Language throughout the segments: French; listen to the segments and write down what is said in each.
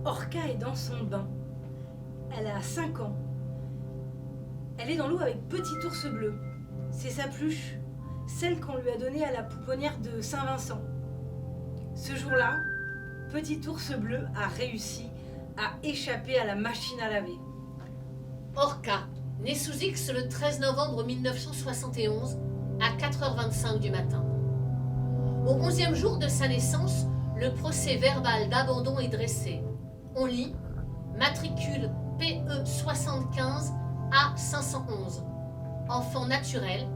Orca est dans son bain. Elle a 5 ans. Elle est dans l'eau avec Petit Ours Bleu. C'est sa pluche, celle qu'on lui a donnée à la pouponnière de Saint-Vincent. Ce jour-là, Petit Ours Bleu a réussi à échapper à la machine à laver. Orca, née sous X le 13 novembre 1971 à 4h25 du matin. Au 11e jour de sa naissance, le procès verbal d'abandon est dressé. On lit matricule PE 75 A 511. Enfant naturel,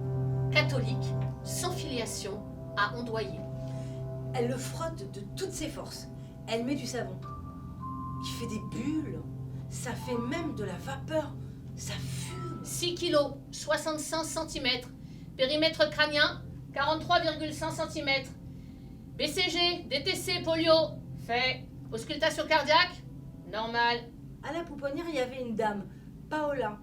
catholique, sans filiation, à ondoyer. Elle le frotte de toutes ses forces. Elle met du savon. Il fait des bulles. Ça fait même de la vapeur. Ça fume. 6 kg, 65 cm. Périmètre crânien, 43,5 cm. BCG, DTC, polio, fait. Auscultation cardiaque, normal. À la pouponnière, il y avait une dame, Paola.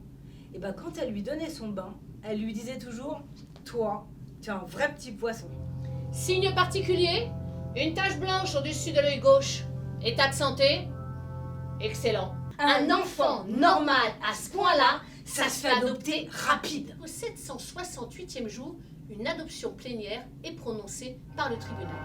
Et ben quand elle lui donnait son bain, elle lui disait toujours « Toi, tu es un vrai petit poisson. Signe particulier, une tache blanche au-dessus de l'œil gauche. État de santé, excellent. » Un enfant normal à ce point-là, ça se fait adopter rapide. Au 768e jour, une adoption plénière est prononcée par le tribunal.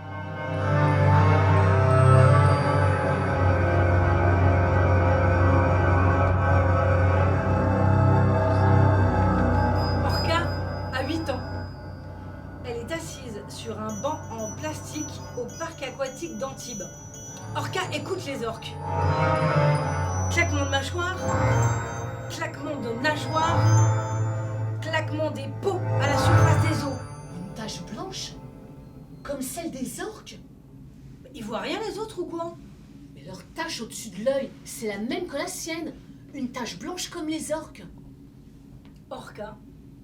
Sur un banc en plastique au parc aquatique d'Antibes. Orca écoute les orques. Claquement de mâchoire, claquement de nageoire, claquement des peaux à la surface des eaux. Une tache blanche, comme celle des orques. Ils voient rien les autres ou quoi? Mais leur tache au-dessus de l'œil, c'est la même que la sienne. Une tache blanche comme les orques. Orca,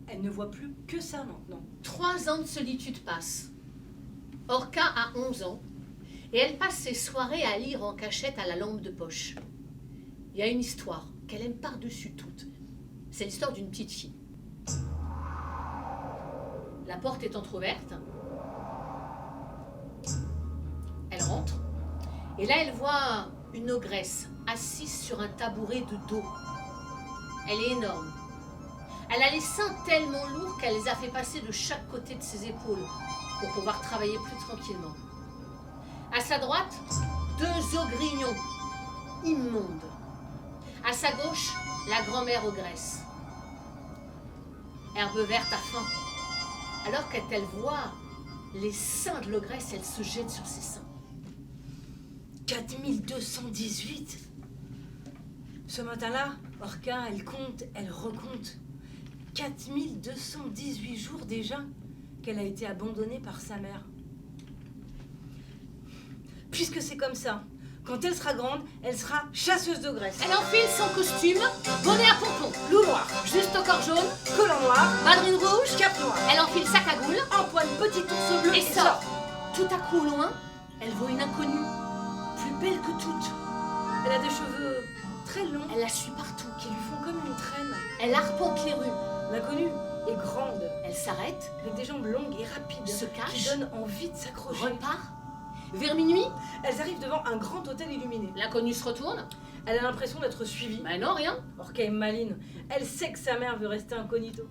elle ne voit plus que ça maintenant. 3 ans de solitude passent. Orca a 11 ans et elle passe ses soirées à lire en cachette à la lampe de poche. Il y a une histoire qu'elle aime par-dessus toute. C'est l'histoire d'une petite fille. La porte est entrouverte. Elle rentre et là elle voit une ogresse assise sur un tabouret de dos. Elle est énorme. Elle a les seins tellement lourds qu'elle les a fait passer de chaque côté de ses épaules pour pouvoir travailler plus tranquillement. À sa droite, 2 ogrignons immondes. À sa gauche, la grand-mère ogresse. Herbe verte à faim. Alors qu'elle voit les seins de l'ogresse, elle se jette sur ses seins. 4218. Ce matin-là, Orca, elle compte, elle recompte. 4218 jours déjà qu'elle a été abandonnée par sa mère. Puisque c'est comme ça, quand elle sera grande, elle sera chasseuse d'ogresse. Elle enfile son costume, bonnet à pompons, Loup noir, juste au corps jaune, collant noir, ballerine rouge, cap noir. elle enfile sa cagoule, Empoigne Petit Ours Bleu et sort. Tout à coup au loin, elle voit une inconnue, plus belle que toutes. Elle a des cheveux très longs Elle la suit partout, qui lui font comme une traîne. elle arpente les rues, L'inconnue est grande, elle s'arrête, avec des jambes longues et rapides, se qui cache, donnent envie de s'accrocher. repart. Vers minuit, Elles arrivent devant un grand hôtel illuminé. l'inconnue se retourne. Elle a l'impression d'être suivie. Ben non, rien. Orca est maline. Elle sait que sa mère veut rester incognito.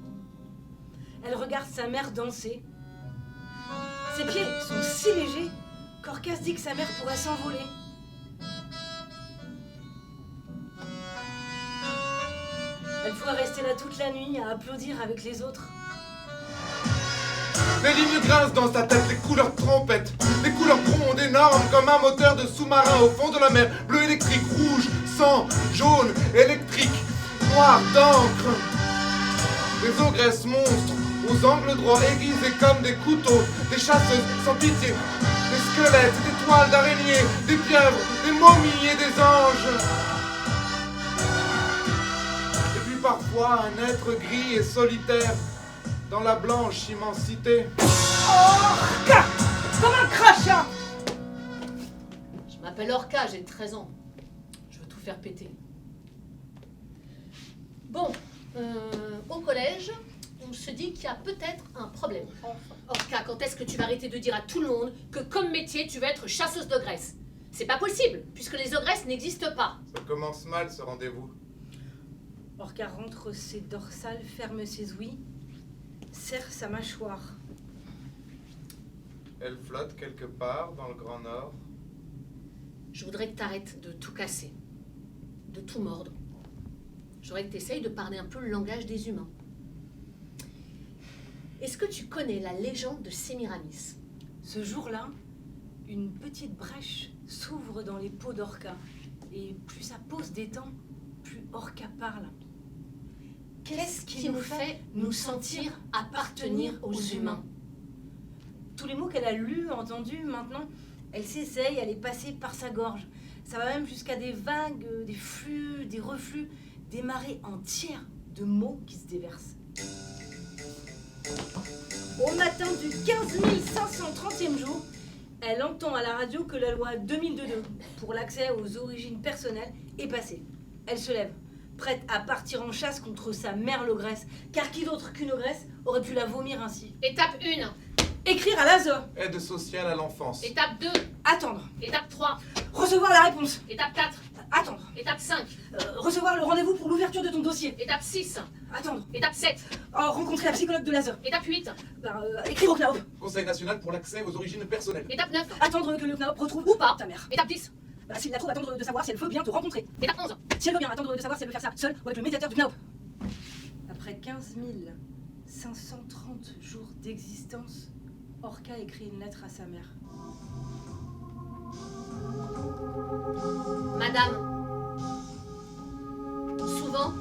Elle regarde sa mère danser. Ses pieds sont si légers qu'Orca se dit que sa mère pourrait s'envoler. Elle pourrait rester là toute la nuit à applaudir avec les autres. Les lignes grincent dans sa tête, les couleurs trompettent. Les couleurs grondent énormes comme un moteur de sous-marin au fond de la mer. Bleu électrique, rouge, sang, jaune, électrique, noir d'encre. Des ogresses monstres, aux angles droits aiguisés comme des couteaux. Des chasseuses sans pitié. Des squelettes, des toiles d'araignées, des pieuvres, des momies et des anges. Et puis parfois un être gris et solitaire dans la blanche immensité. Orca, comme un crachat. Je m'appelle Orca, j'ai 13 ans. Je veux tout faire péter. Bon, au collège, on se dit qu'il y a peut-être un problème. Orca, quand est-ce que tu vas arrêter de dire à tout le monde que comme métier, tu vas être chasseuse d'ogresse? C'est pas possible, puisque les ogresses n'existent pas. Ça commence mal ce rendez-vous. Orca rentre ses dorsales, ferme ses ouïes, serre sa mâchoire. Elle flotte quelque part dans le Grand Nord. Je voudrais que t'arrêtes de tout casser, de tout mordre. Je voudrais que t'essayes de parler un peu le langage des humains. Est-ce que tu connais la légende de Sémiramis? Ce jour-là, une petite brèche s'ouvre dans les peaux d'Orca. Et plus sa peau se détend, plus Orca parle. Qu'est-ce qui nous fait nous sentir appartenir aux humains? Tous les mots qu'elle a lus, entendus, maintenant, elle s'essaye à les passer par sa gorge. Ça va même jusqu'à des vagues, des flux, des reflux, des marées entières de mots qui se déversent. Au matin du 15 530e jour, elle entend à la radio que la loi 2002 pour l'accès aux origines personnelles est passée. Elle se lève, prête à partir en chasse contre sa mère l'ogresse, car qui d'autre qu'une ogresse aurait pu la vomir ainsi? Étape 1. Écrire à Lazo. Aide sociale à l'enfance. Étape 2. Attendre. Étape 3. Recevoir la réponse. Étape 4. Attendre. Étape 5. Recevoir le rendez-vous pour l'ouverture de ton dossier. Étape 6. Attendre. Étape 7. Rencontrer la psychologue de Lazo. Étape 8. Écrire au CNAOP. Conseil national pour l'accès aux origines personnelles. Étape 9. Attendre que le CNAOP retrouve Ou pas ta mère. Étape 10. S'il la trouve, attendre de savoir si elle veut bien te rencontrer. Étape 11. Si elle veut bien attendre de savoir si elle veut faire ça seule ou avec le médiateur du CNAOP. Après 15 530 jours d'existence, Orca écrit une lettre à sa mère. Madame, souvent,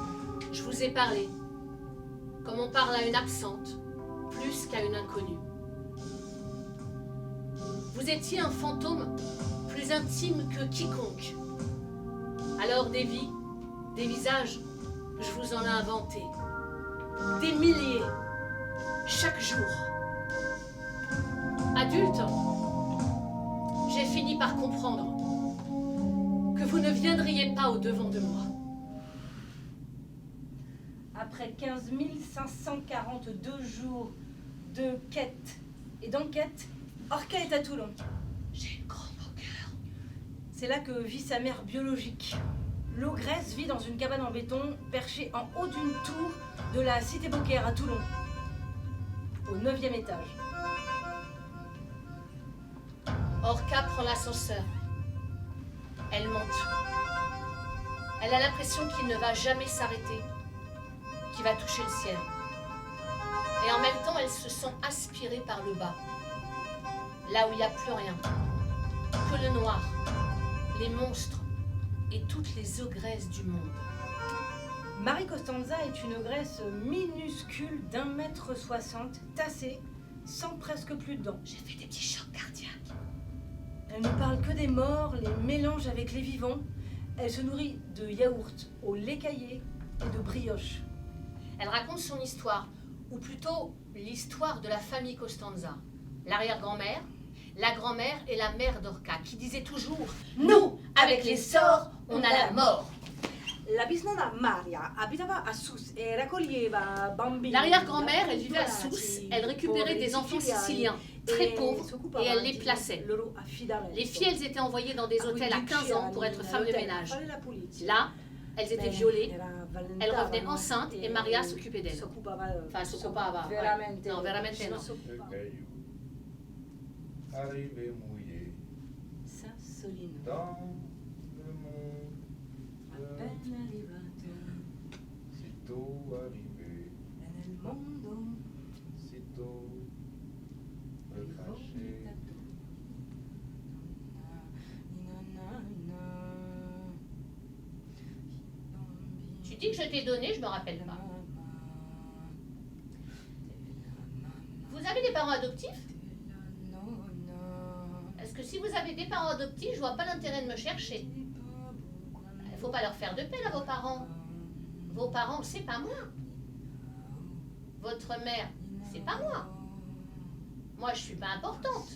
je vous ai parlé, comme on parle à une absente, plus qu'à une inconnue. Vous étiez un fantôme plus intime que quiconque. Alors des vies, des visages, je vous en ai inventé. Des milliers, chaque jour. Adulte, j'ai fini par comprendre que vous ne viendriez pas au-devant de moi. Après 15 542 jours de quête et d'enquête, Orca est à Toulon. J'ai une grande au cœur. C'est là que vit sa mère biologique. L'ogresse vit dans une cabane en béton perchée en haut d'une tour de la cité Beaucaire à Toulon, au 9e étage. Orca prend l'ascenseur. Elle monte. Elle a l'impression qu'il ne va jamais s'arrêter, qu'il va toucher le ciel. Et en même temps, elle se sent aspirée par le bas, là où il n'y a plus rien, que le noir, les monstres et toutes les ogresses du monde. Marie Costanza est une ogresse minuscule d'1,60 m, tassée, sans presque plus de dents. J'ai fait des petits chocs cardiaques. Elle ne parle que des morts, les mélange avec les vivants. Elle se nourrit de yaourt au lait caillé et de brioche. Elle raconte son histoire, ou plutôt l'histoire de la famille Costanza. L'arrière-grand-mère, la grand-mère et la mère d'Orca, qui disaient toujours « Nous, avec les sorts, on a la mort ». La bisnonna Maria abitava a Sousse et raccoglieva bambini. L'arrière-grand-mère, elle vivait à Sousse, elle récupérait des enfants siciliens, très pauvres, et elle les plaçait. Les filles, elles étaient envoyées dans des hôtels à 15 ans pour être femmes de ménage. Là, elles étaient violées, elles revenaient enceintes et Maria s'occupait d'elles. Enfin, s'occupava. Non, veramente non. Arrivé mouillé Sassolino. dans le monde. Appena arrivato Sitôt arrivé, nel mondo sitôt recraché. Tu dis que je t'ai donné, je me rappelle pas. Vous avez des parents adoptifs? Est-ce que si vous avez des parents adoptifs, je vois pas l'intérêt de me chercher? Il faut pas leur faire de peine à vos parents. Vos parents, c'est pas moi. Votre mère, c'est pas moi. Moi, je suis pas importante.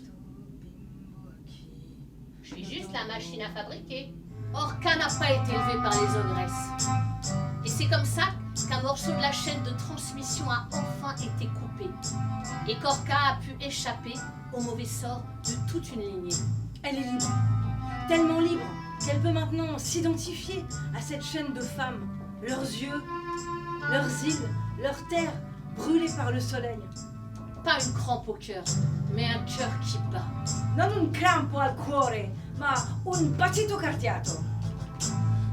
Je suis juste la machine à fabriquer. Orca n'a pas été élevé par les ogresses. Et c'est comme ça qu'un morceau de la chaîne de transmission a enfin été coupé. Et qu'Orca a pu échapper au mauvais sort de toute une lignée. Elle est libre. tellement libre qu'elle peut maintenant s'identifier à cette chaîne de femmes, leurs yeux, leurs îles, leurs terres brûlées par le soleil. Pas une crampe au cœur, mais un cœur qui bat. Non un crampo al cuore, ma un battito cardiaco.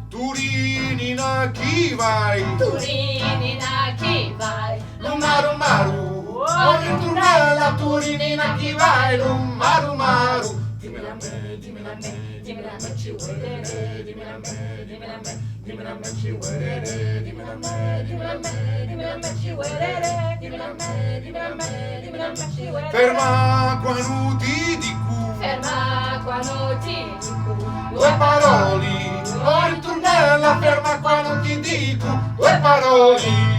Turinina, chi vai? Turinina, chi vai? Maru maru, voglio tornare a Turinina, chi vai? Maru maru. Dimmela a me, dimmela a me, dimmela a me, ci vuole, dimmela a me, dimmela a me, dimmela a me, ci vuole, dimmela a me, dimmela a me, dimmela a me, ci vuole, dimmela a me, dimmela a me, dimmela a me, ci vuole. Ferma quando ti dico Ferma quando ti dico due parole, voglio tornare, ferma quando ti dico due parole.